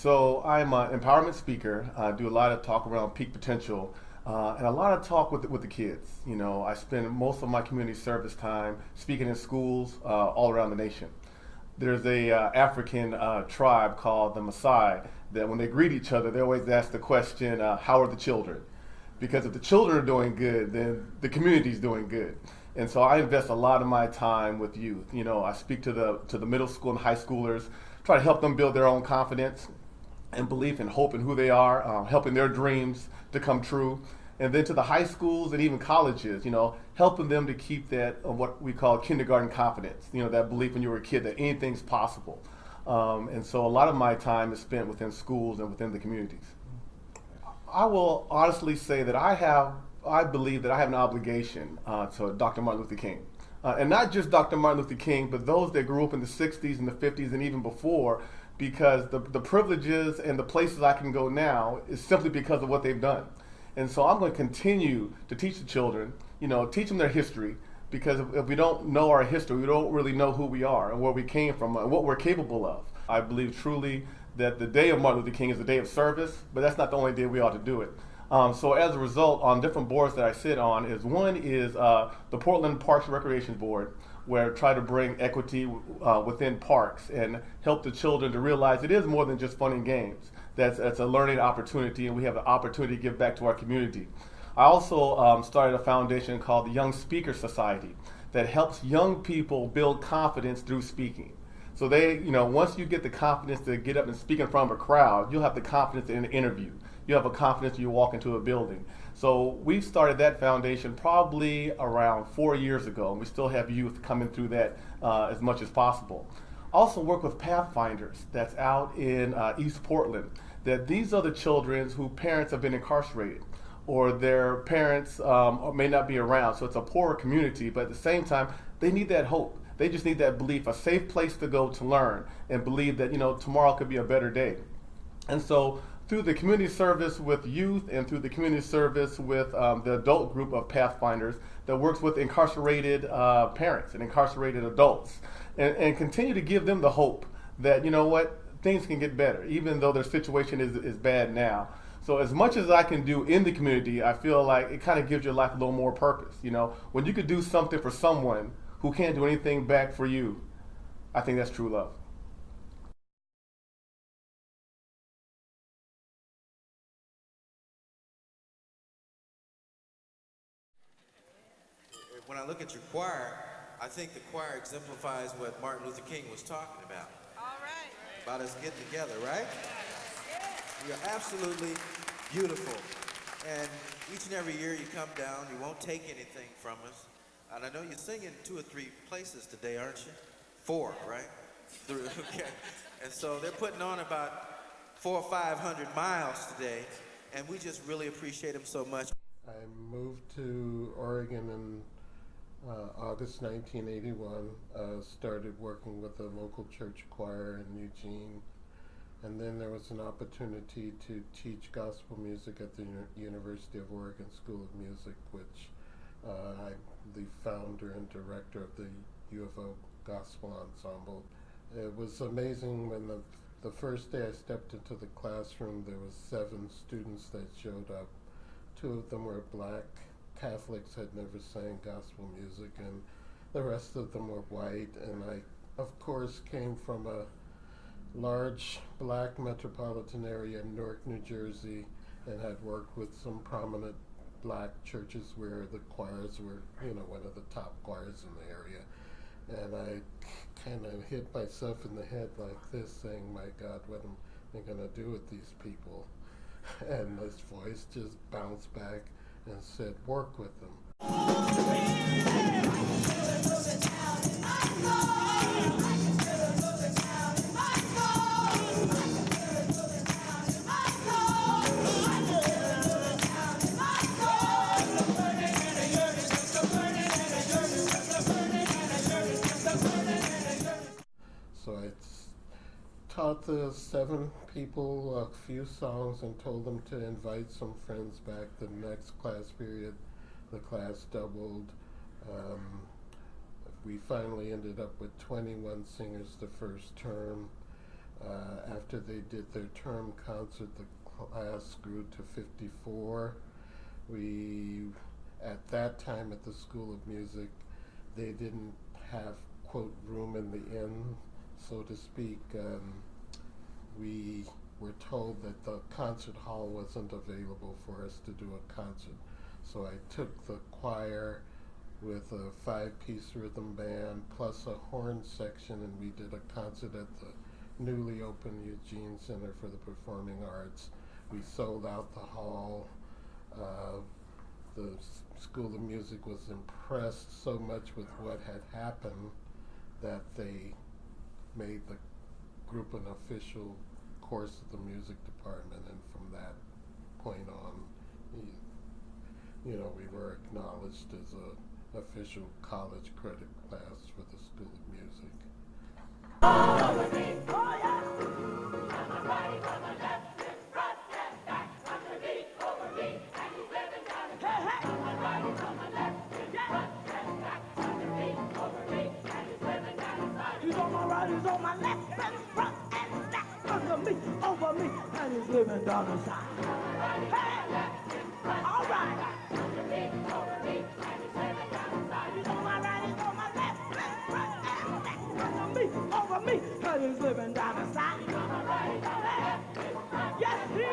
So I'm an empowerment speaker. I do a lot of talk around peak potential and a lot of talk with the kids. You know, I spend most of my community service time speaking in schools all around the nation. There's a African tribe called the Maasai that when they greet each other, they always ask the question, "How are the children?" Because if the children are doing good, then the community's doing good. And so I invest a lot of my time with youth. You know, I speak to the middle school and high schoolers, try to help them build their own confidence and belief and hope in who they are, helping their dreams to come true. And then to the high schools and even colleges, you know, helping them to keep that what we call kindergarten confidence, you know, that belief when you were a kid that anything's possible. And so a lot of my time is spent within schools and within the communities. I will honestly say that I believe that I have an obligation to Dr. Martin Luther King. And not just Dr. Martin Luther King, but those that grew up in the 60s and the 50s and even before, because the privileges and the places I can go now is simply because of what they've done. And so I'm going to continue to teach the children, you know, teach them their history, because if we don't know our history, we don't really know who we are and where we came from and what we're capable of. I believe truly that the day of Martin Luther King is a day of service, but that's not the only day we ought to do it. So as a result, on different boards that I sit on, one is the Portland Parks and Recreation Board, where I try to bring equity within parks and help the children to realize it is more than just fun and games. That's a learning opportunity, and we have an opportunity to give back to our community. I also started a foundation called the Young Speaker Society that helps young people build confidence through speaking. So they, you know, once you get the confidence to get up and speak in front of a crowd, you'll have the confidence in an interview. You have a confidence when you walk into a building. So we started that foundation probably around 4 years ago, and we still have youth coming through that as much as possible. Also work with Pathfinders that's out in East Portland, that these are the children whose parents have been incarcerated or their parents may not be around. So it's a poorer community, but at the same time, they need that hope. They just need that belief, a safe place to go to learn and believe that, you know, tomorrow could be a better day. And so through the community service with youth and through the community service with the adult group of Pathfinders that works with incarcerated parents and incarcerated adults and continue to give them the hope that, you know what, things can get better, even though their situation is bad now. So as much as I can do in the community, I feel like it kind of gives your life a little more purpose. You know, when you could do something for someone who can't do anything back for you, I think that's true love. When I look at your choir, I think the choir exemplifies what Martin Luther King was talking about. All right. About us getting together, right? You're absolutely beautiful. And each and every year you come down, you won't take anything from us. And I know you're singing 2 or 3 places today, aren't you? 4, right? Okay. And so they're putting on about 400 or 500 miles today, and we just really appreciate them so much. I moved to Oregon in August 1981, started working with a local church choir in Eugene, and then there was an opportunity to teach gospel music at the University of Oregon School of Music, which I'm the founder and director of the U of O Gospel Ensemble. It was amazing when the first day I stepped into the classroom, there was 7 students that showed up. 2 of them were black Catholics, had never sang gospel music, and the rest of them were white. And I, of course, came from a large black metropolitan area in Newark, New Jersey, and had worked with some prominent black churches where the choirs were, you know, one of the top choirs in the area. And I kind of hit myself in the head like this, saying, my God, what am I going to do with these people? And this voice just bounced back and said, work with them. So I taught the 7 people a few songs and told them to invite some friends back. The next class period, the class doubled. We finally ended up with 21 singers the first term. After they did their term concert, the class grew to 54. We, at that time at the School of Music, they didn't have, quote, room in the inn, so to speak. We were told that the concert hall wasn't available for us to do a concert. So I took the choir with a 5-piece rhythm band plus a horn section, and we did a concert at the newly opened Eugene Center for the Performing Arts. We sold out the hall. The School of Music was impressed so much with what had happened that they made the group an official course of the music department, and from that point on, we were acknowledged as a official college credit class for the School of Music. He's on my right, he's on my left, and front and back, under me, over me, and he's living down the side. Hey, all right. He's on my right, he's on my left, and front and back, under me, over me, and he's living down the side. Yes, he